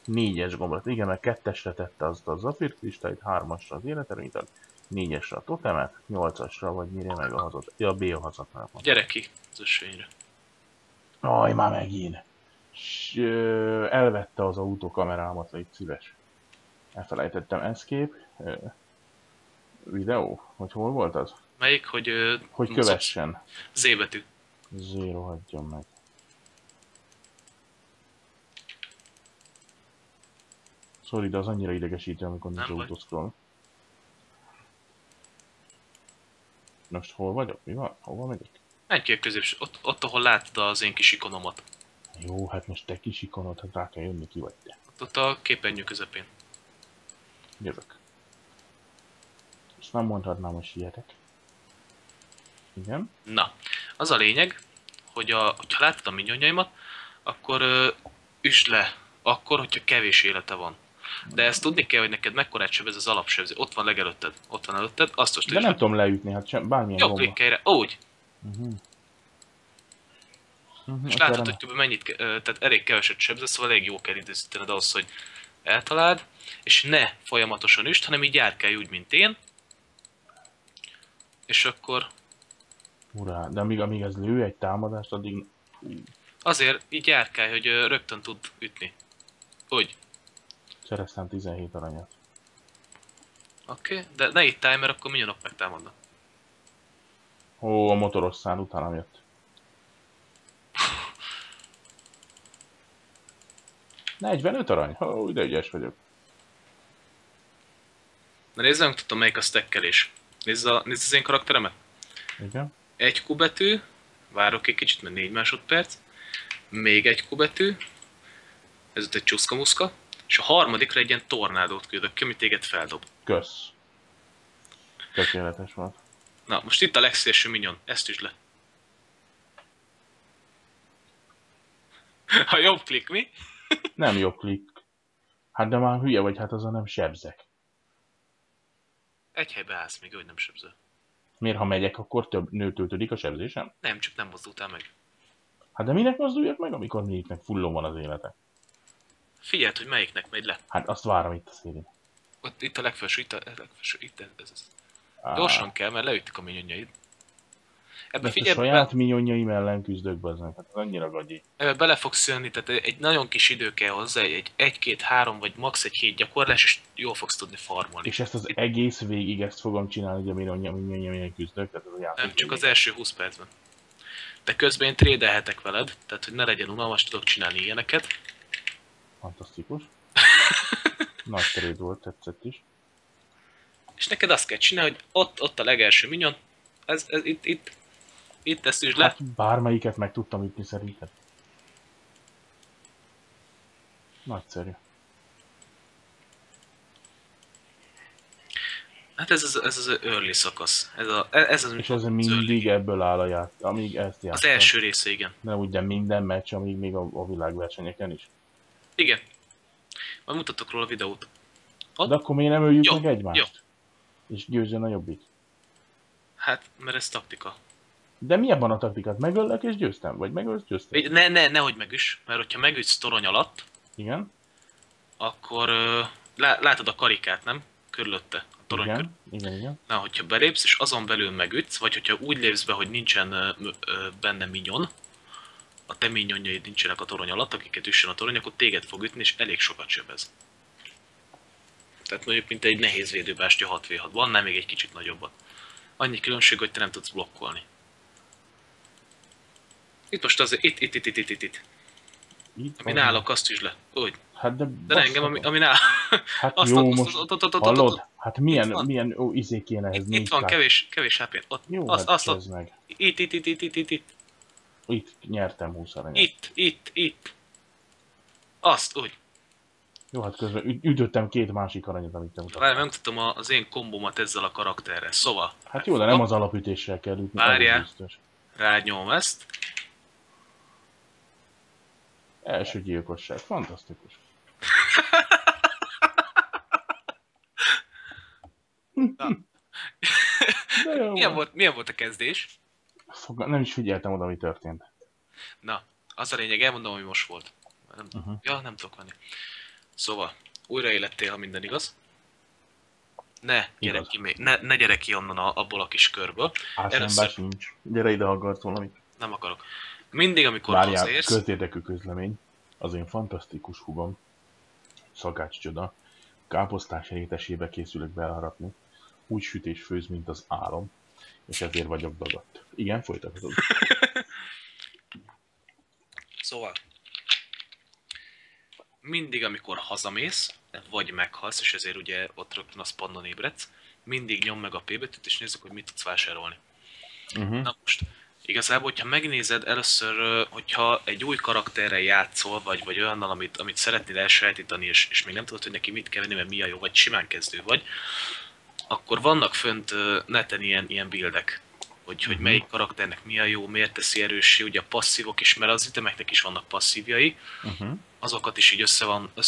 4-es gombot. Igen, mert 2-esre tette azt a Zafír kristályt, 3-asra az életerőnyítat, 4-esre a totemet, 8-asra vagy mire meg a hazat. Ja, a B a hazatnál van. Gyere ki az ösvényre. Aj, már megint. Elvette az autókamerámat, légy szíves. Elfelejtettem, escape. Videó? Hogy hol volt az? Melyik, hogy... Hogy kövessen. Z betű. Zero hagyjon meg. Sorry, de az annyira idegesítő, amikor nincs Nem baj. autoscroll. Most hol vagyok? Mi van? Hova megyek? Menj ki a középső. Ott, ahol látod az én kis ikonomat. Jó, hát most te kis ikonod, hát rá kell jönni, ki vagy te. Ott a képernyő közepén. Jövök. Ezt nem mondhatnám, hogy sietek. Igen. Na, az a lényeg, hogy hogyha látod a minyonjaimat, akkor üsd le. Akkor, hogyha kevés élete van. De ezt tudni kell, hogy neked mekkorát sebez az alapsebzés. Ott van legelőtted. Ott van előtted. Azt most De nem tudom leütni, hát sem, bármilyen jó gomba. klikkelj rá. Úgy. És Ott látod, erre hogy kb. Mennyit, tehát elég keveset sebzesz, szóval elég jó kell időzítened ahhoz, hogy eltaláld, és ne folyamatosan üst, hanem így járkálj úgy, mint én. És akkor Urá, de amíg ez lő egy támadást, addig... azért így járkálj, hogy rögtön tud ütni. Úgy. Szereztem 17 aranyat. Oké, de ne itt timer, akkor minyonok megtámadnak. Ó, a motoros szán utánam jött. 45 arany? Ó, de ügyes vagyok. Na nézd, nem tudtam melyik a stackelés. Nézd az én karakteremet. Igen. Egy Q betű, várok egy kicsit, mert 4 másodperc. Még egy Q betű, ez ott egy csuszkamuszka, és a harmadikra egy ilyen tornádót küldök ki, ami téged feldob. Kösz. Tökéletes volt. Na, most itt a legszélső minyon, ezt is le. Ha jobb klik, mi? Nem jobb klik. Hát de már hülye vagy, hát azon nem sebzek. Egy helybe állsz még, hogy nem sebzel. Miért, ha megyek, akkor több nőtöltődik a sebzésem? Nem, csak nem mozdultál meg. Hát de minek mozduljak meg, amikor mindegyiknek fullon van az élete? Figyeld, hogy melyiknek megy le. Hát azt várom itt a szélén. Ott, itt a legfelső, itt a legfelső, itt ez. Gyorsan kell, mert leüttik a minyonjaid. Ebbe De a figyelj, saját minyonjaim ellen küzdök bezzeg, hát az annyira gagyi. ebbe bele fogsz jönni, tehát egy nagyon kis idő kell hozzá, egy 1-2-3 vagy max. egy hét gyakorlás, és jól fogsz tudni farmolni. És ezt az egész végig ezt fogom csinálni, hogy a minyonjaim küzdök, tehát ez a játék. Nem, csak az első 20 percben. De közben én trédelhetek veled, tehát hogy ne legyen unalmas, tudok csinálni ilyeneket. Fantasztikus. Nagy trade volt, tetszett is. És neked azt kell csinálni, hogy ott a legelső minyon, ez itt ezt is le. Hát bármelyiket meg tudtam ütni szerinted. Nagyszerű. Hát ez az early szakasz. Ez az, És ez az mindig ebből áll a játék, amíg ezt Az játszom. első része, igen. Nem úgy, de minden meccs, amíg még a világversenyeken is. Igen. Majd mutatok róla videót. Ott? De akkor miért nem öljük Jó, meg egymást? jó. És győzzen a jobbik. Hát, mert ez taktika. De mi ebben a taktikát? Megöllek és győztem? Vagy megölsz, győztem? Nehogy megüss, mert hogyha megütsz torony alatt, Igen? akkor látod a karikát, nem? Körülötte, a torony körül. Igen. Na, hogyha belépsz, és azon belül megütsz, vagy hogyha úgy lépsz be, hogy nincsen benne minyon, a te minyonjaid nincsenek a torony alatt, akiket üssön a torony, akkor téged fog ütni, és elég sokat sebez. Tehát mondjuk mint egy nehéz védőbástya 6v6. Van nem még egy kicsit nagyobbat. Annyi különbség, hogy te nem tudsz blokkolni. Itt most azért, itt. Ami nálak, azt is le. Úgy. Hát de De ne engem, ami nálak. Hát Azt, jó, azt, most ott. hallod? Hát milyen, van. milyen izé kéne ehhez Itt van, kevés HP. Ott, Jó, azt, hát azt, ez meg. itt. Itt nyertem 20 aranyat. Itt. Azt, úgy. Jó, hát közben ütöttem 2 másik aranyat, amit nem Várj, mutattál. megmutatom az én kombomat ezzel a karakterrel. Szóval. Hát jó, de nem az alapütéssel kell ütni, az Várjál. biztos. Rányom ezt. Első gyilkosság, fantasztikus. De jó Milyen volt a kezdés? Nem is figyeltem oda, mi történt. Na, az a lényeg, elmondom, hogy most volt. Ja, nem tudok venni. Szóval, újra élettél, ha minden igaz. Ne gyere ki onnan abból a kis körből. Álszemben sincs. Gyere ide, ha akarsz valamit. Nem akarok. Mindig, amikor Várjál, hazaérsz... közérdekű közlemény. Az én fantasztikus hugom, Szakács Csoda, káposztás rétesébe készülök beleharapni. Úgy sütés főz, mint az álom, és ezért vagyok dagadt. Igen, folytatod. Szóval, mindig, amikor hazamész, vagy meghalsz, és ezért ugye ott rögtön a spawnon ébredsz, mindig nyom meg a P betűt, és nézzük, hogy mit tudsz vásárolni. Na most, igazából, hogyha megnézed először, hogyha egy új karakterrel játszol, vagy olyannal, amit szeretnél elsajátítani, és még nem tudod, hogy neki mit kell venni, mert mi a jó, vagy simán kezdő vagy, akkor vannak fönt neten ilyen buildek, hogy melyik karakternek mi a jó, miért teszi erőssé, ugye a passzívok is, mert az itemeknek is vannak passzívjai, azokat is így össze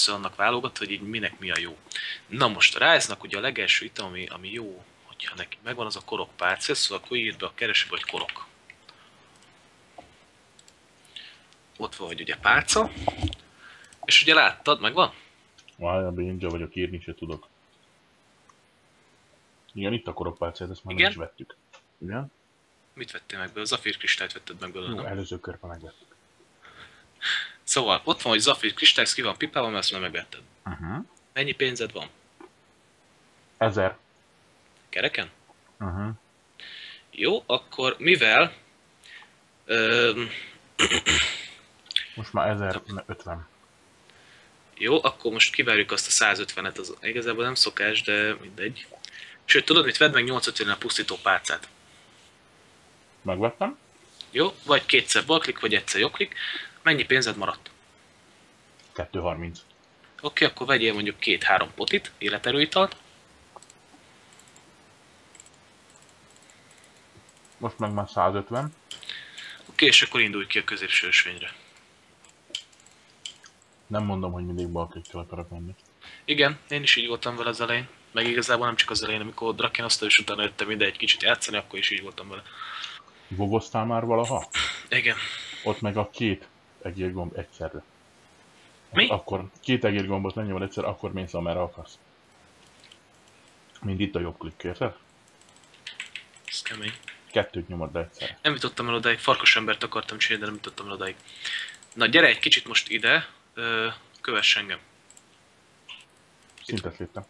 vannak válogatva, hogy így minek mi a jó. Na most a Rise-nak ugye a legelső item, ami jó, hogyha neki megvan, az a korok pálca, szóval akkor írd be a keresőbe, hogy korok. Ott van, hogy ugye pálca, és ugye láttad, megvan? Várjál, ninja vagyok, írni se tudok. Igen, itt a korokpálcát, ezt már Igen? is vettük. Igen? Mit vettél meg belőle? Zafír kristályt vetted meg belőle, Jó, nem? előző körben megvettük. Szóval, ott van, hogy Zafír kristály, ki van pipával, mert ezt már megvetted. Mennyi pénzed van? 1000. Kereken? Jó, akkor mivel... Most már 1050. Jó, akkor most kivárjuk azt a 150-et, az igazából nem szokás, de mindegy. Sőt, tudod mit? Vedd meg 850 a pusztító pálcát. Megvettem? Jó, vagy kétszer balklik, vagy egyszer jobbklik. Mennyi pénzed maradt? 230. Oké, akkor vegyél mondjuk 2-3 potit, életerőitalt. Most meg már 150. Oké, és akkor indulj ki a középső ösvényre. Nem mondom, hogy mindig balklikkel akarok menni. Igen, én is így voltam vele az elején. Meg igazából nem csak az elején, amikor Draken azt is utána jöttem ide egy kicsit játszani, akkor is így voltam vele. Vogoztál már valaha? Igen. Ott meg a 2 egérgomb egyszerre. Mi? Akkor 2 egérgombot megnyomod egyszer, akkor mész, amerre akarsz. Mind itt a jobb klikk, érted? Ez kemény. 2-t nyomod le egyszerre. Nem jutottam el odáig, farkas embert akartam csinálni, de nem jutottam el odáig. Na gyere egy kicsit most ide, kövess engem. Szintet léptem.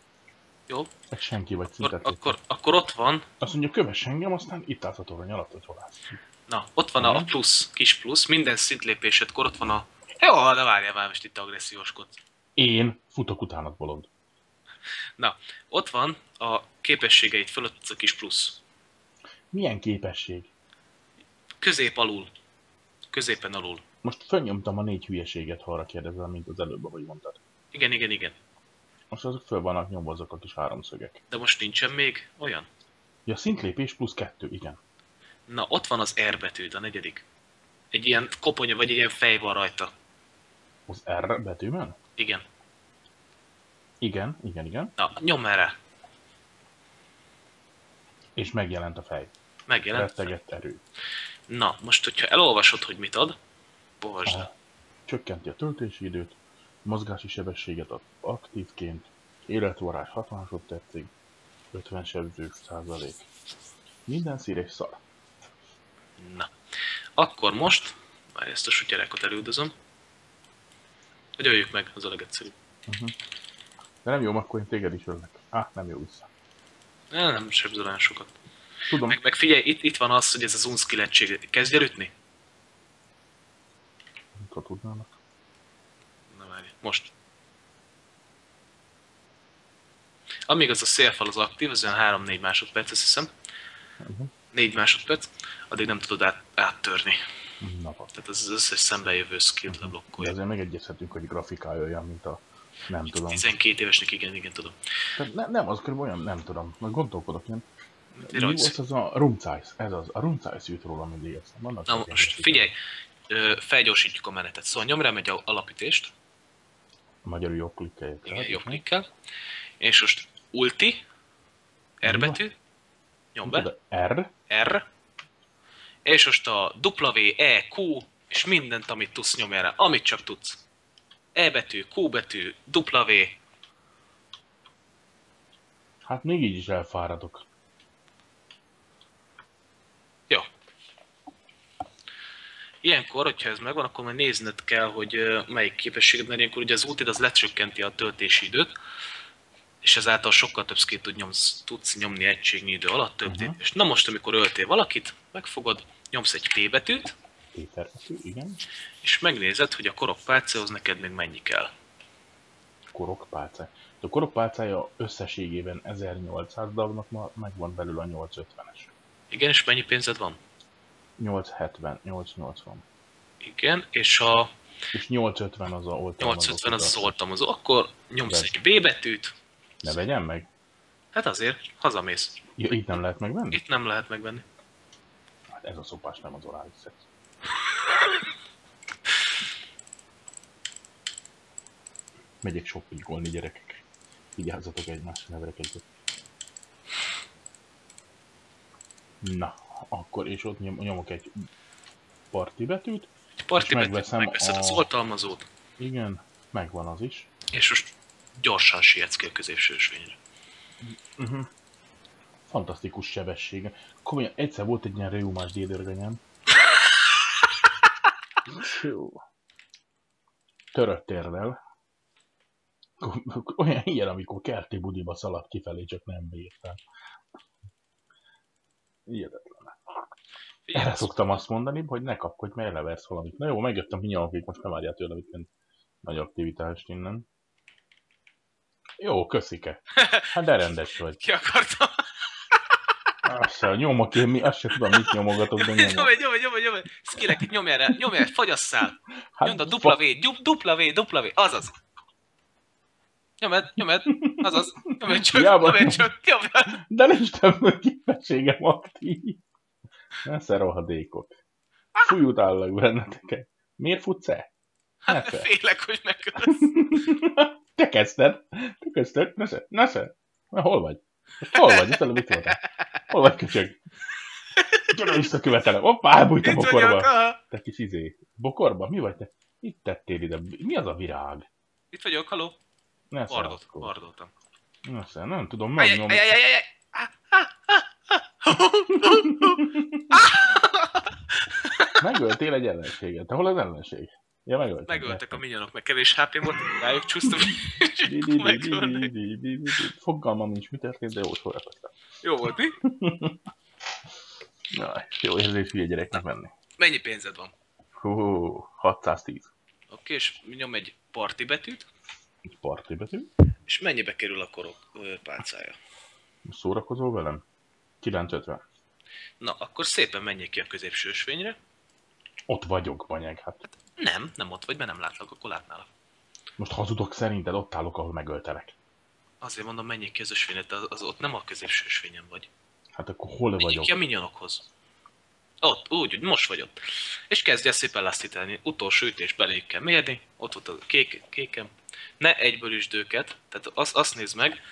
Jó? Meg senki vagy, szintet léptem. Akkor ott van. Azt mondja, kövess engem, aztán itt állsz a torony alatt, hogy hol állsz. Na, ott van a plusz, kis plusz, minden szintlépésedkor ott van a... Jó, de várjál már, most itt agresszióskodsz. Én futok utánad, bolond. Na, ott van a képességeid fölött az a kis plusz. Milyen képesség? Közép alul. Középen alul. Most fölnyomtam a 4 hülyeséget, ha arra kérdezel, mint az előbb, ahogy mondtad. Igen. Most azok föl vannak nyomva azok a kis háromszögek. De most nincsen még olyan? Ja, szintlépés plusz 2, igen. Na, ott van az R betűd, a negyedik. Egy ilyen koponya, vagy egy ilyen fej van rajta. Az R betűben? Igen. Igen. Na, nyom erre. És megjelent a fej. Megjelent. Rettegett erő. Na, most, hogyha elolvasod, hogy mit ad, olvasd el. Csökkenti a töltési időt, mozgási sebességet ad aktívként, életvarázs 6 másodpercig, 50 sebző százalék. Minden szíres szar. Na. Akkor most, már ezt a sutyerákot elüldözöm, hogy öljük meg, az a legegyszerűbb. De nem jó, akkor én téged is öllek. Nem jó vissza. Nem sebzol olyan sokat. Tudom. Meg figyelj, itt van az, hogy ez az unskill egység. Kezdj el ütni? Mikor tudnának? Na várj, most. Amíg az a szélfal az aktív, az olyan 3-4 másodperc, azt hiszem. 4 másodperc, addig nem tudod áttörni. Tehát az összes szembejövő skillt leblokkolja. De azért megegyezhetünk, hogy grafikája olyan, mint a... Nem tudom. 12 évesnek igen tudom. Tehát nem, az körülbelül olyan, nem tudom. Majd gondolkodok ilyen. Mi Rajz. volt az a Rumcájsz? Ez az. A Rumcájsz jut róla mindig ezt. Na most figyelj, felgyorsítjuk a menetet. Szóval nyom rám egy alapítést. A magyarul jobb klikkeljük. Igen, jobb klikkel. És most ulti, R betű, nyom be. R. R. És most a W, E, Q, és mindent, amit tudsz nyomj erre, amit csak tudsz. E betű, Q betű, W. Hát még így is elfáradok. Jó. Ilyenkor, hogyha ez megvan, akkor majd nézned kell, hogy melyik képességed, mert ilyenkor ugye az ultid az lecsökkenti a töltési időt, és ezáltal sokkal több skillt tudsz nyomni egységnyi idő alatt, több és na most, amikor öltél valakit, megfogod, nyomsz egy P betűt, Péter betű, igen. és megnézed, hogy a korokpálcához neked még mennyi kell. Korokpálcája. A korokpálcája összességében 1800 darabnak ma megvan belül a 850-es. Igen, és mennyi pénzed van? 870, 880. Igen, és a És 850 az a oltalmazó. 850 az az oltalmazó, akkor nyomsz egy B betűt. Ne vegyem meg? Hát azért, hazamész. Ja, itt nem lehet megvenni? Itt nem lehet megvenni. Hát ez a szopás nem az orális szex. Megyek shoppingolni, gyerekek. Vigyázzatok egymásra, ne verek egyet. Na, akkor és ott nyomok egy parti betűt. Egy parti betűt, megveszed az oltalmazót. Igen, megvan az is. És most gyorsan sietsz ki a középső ösvényre. Fantasztikus sebessége. Komolyan, egyszer volt egy ilyen reumás dédörgenyem. Törött érrel. Olyan ilyen, amikor kerti budiba szaladt kifelé, csak nem bírtál. Hihetetlen. Erre szoktam azt mondani, hogy ne kapkodj, mert leversz valamit. Na jó, megjöttem minyalakig, most nem várjál tőle, hogy nagy aktivitást innen. Jó, köszike. Hát de rendes vagy. Ki akartam? Azt se, nyomok én, azt se tudom, mit nyomogatok, de nyomok. Nyomj! Skilleket nyomj erre, fogyasszál! Nyomd a W, azaz! Nyomd, azaz! Nyomd csak! De nincs több képességem aktív. Nesze rohadékok. Fújutállak benneteket. Miért futsz-e? Hát félek, hogy megölsz. Te kezdted. Nesze. Hol vagy? Hol vagy? Itt mit voltál? Hol vagy, köcsög? Gyere visszakövetelem. Hoppá, elbújt a bokorba. Te kis Bokorba? Mi vagy te? Itt tettél ide. Mi az a virág? Itt vagyok, haló. Vardoltam. Nesze, nem tudom, megnyom. Megöltél egy ellenséget. Te hol az ellenség? Ja, megöltek a minyonok, meg kevés HP volt, rájuk csúsztam, fogalmam nincs, mi történt, de jó szórakoztam. Jó volt, mi? Jó érzés hülye gyereknek menni. Mennyi pénzed van? 610. Oké, és nyom egy parti betűt. Egy parti betű. És mennyibe kerül a korok pálcája? Szórakozol velem? 950. Na, akkor szépen menjél ki a középső ösvényre. Ott vagyok, banyeg, hát. Nem ott vagy, mert nem látlak, akkor látnálak. Most hazudok, szerinted ott állok, ahol megöltelek. Azért mondom, menjél ki az ösvényet, az ott nem a középső ösvényen vagy. Hát akkor hol vagyok? Menjél ki a minyonokhoz. Ott, úgy, most vagy ott. És kezdj el szépen lasztítani. Utolsó ütés beléjük kell mérni. Ott volt a kékem. Ne egyből üsd őket. Tehát azt nézd meg,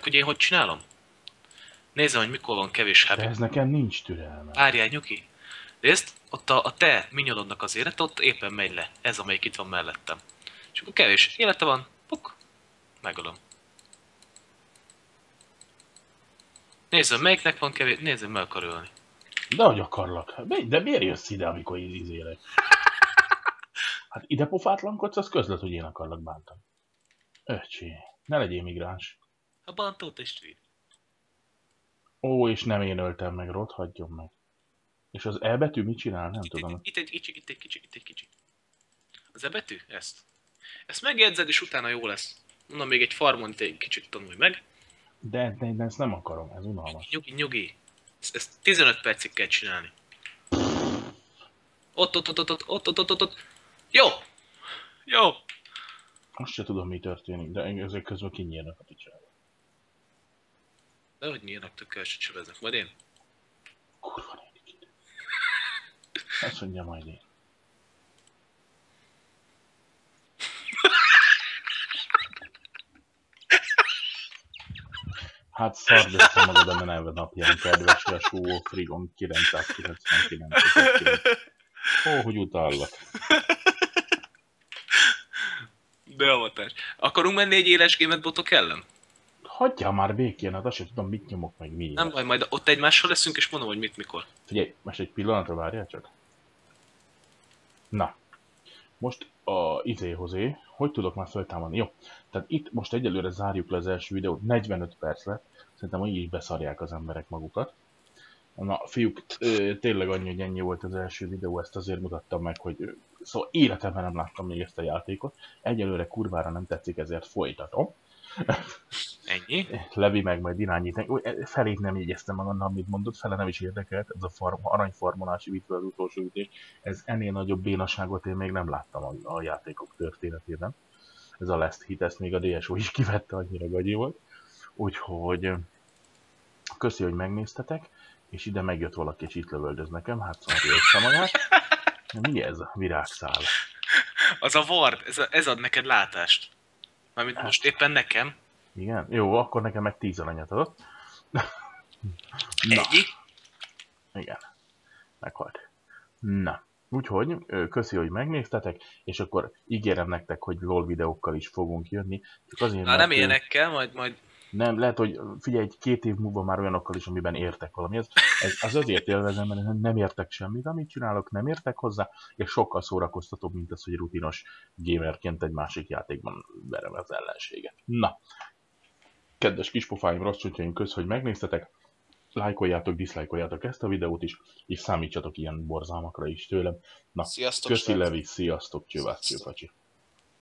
hogy én hogy csinálom. Nézd, hogy mikor van kevés HP. De ez nekem nincs türelme. Várjál, nyugi. Nézd, ott a te minyonodnak az élete, ott éppen megy le. Ez, amelyik itt van mellettem. És akkor kevés élete van, puk, megölöm. Nézzem, melyiknek van kevés, nézzem, meg akar ölni. De hogy akarlak? De miért jössz ide, amikor izélek? Hát ide pofátlankodsz, az közlet, hogy én akarlak bántani. Öcsé, Ne legyél migráns. A Bantó testvér. Ó, és nem én öltem meg, Rod, hagyjon meg. És az E betű mit csinál? Nem Itt, tudom. itt egy kicsi, itt egy kicsi, itt egy kicsi. Az E betű? Ezt. Ezt megjegyzed, és utána jó lesz. Mondom, még egy farmon egy kicsit tanulj meg. De ezt nem akarom, ez unalmas. Nyugi. Ezt 15 percig kell csinálni. Ott. Jó! Jó! Azt se tudom, mi történik, de ezek közben kinyírnak a picsába. De hogy nyílnak, tökkel se csöveznek. Majd én. Kurva nézik ide. Azt mondja majd én. Hát szard össze magad a neve napján, kedves Jasó Frigon 999. Ó, hogy utállak. Beavatás. Akarunk menni egy éles gémet botok ellen? Hagyjál már békén, hát azt sem tudom, mit nyomok meg miért. Nem baj, majd ott egymással leszünk, és mondom, hogy mit, mikor. Figyelj, most egy pillanatra várjál csak. Na. Most a izéhozé, hogy tudok már feltámadni? Jó, tehát itt most egyelőre zárjuk le az első videót, 45 perc lett. Szerintem így is beszarják az emberek magukat. Na, fiúk, tényleg annyi, hogy ennyi volt az első videó, ezt azért mutattam meg, hogy szóval életemben nem láttam még ezt a játékot. Egyelőre kurvára nem tetszik, ezért folytatom. Ennyi? Levi meg majd irányítani. Felét nem jegyeztem magamnak, amit mondott, fele nem is érdekelt. Ez a aranyfarmolási vitve az utolsó ütés. Ez ennél nagyobb bénaságot én még nem láttam a játékok történetében. Ez a Last Hit, ezt még a DSO is kivette, annyira gagyi volt. Úgyhogy köszi, hogy megnéztetek, és ide megjött valaki, és itt lövöldöz nekem, hát szarja össze magát. Mi ez a virágszál? Az a ward, ez ad neked látást. Mármint hát. Most éppen nekem. Igen? Jó, akkor nekem meg 10 aranyat adott. Ennyi? Igen. Meghalt. Na. Úgyhogy, köszi, hogy megnéztetek, és akkor ígérem nektek, hogy LOL videókkal is fogunk jönni. Csak azért, na, nem ilyenekkel, majd... Nem, lehet, hogy figyelj, 2 év múlva már olyanokkal is, amiben értek valami. Ez az azért élvezem, mert nem értek semmit, amit csinálok, nem értek hozzá, és sokkal szórakoztatóbb, mint az, hogy rutinos gamerként egy másik játékban verem az ellenséget. Na, kedves kispofáim, rossz csontjaim, kösz, hogy megnéztetek. Lájkoljátok, diszlájkoljátok ezt a videót is, és számítsatok ilyen borzalmakra is tőlem. Na, sziasztok, köszi Levi, sziasztok, csővász, csőpacsi.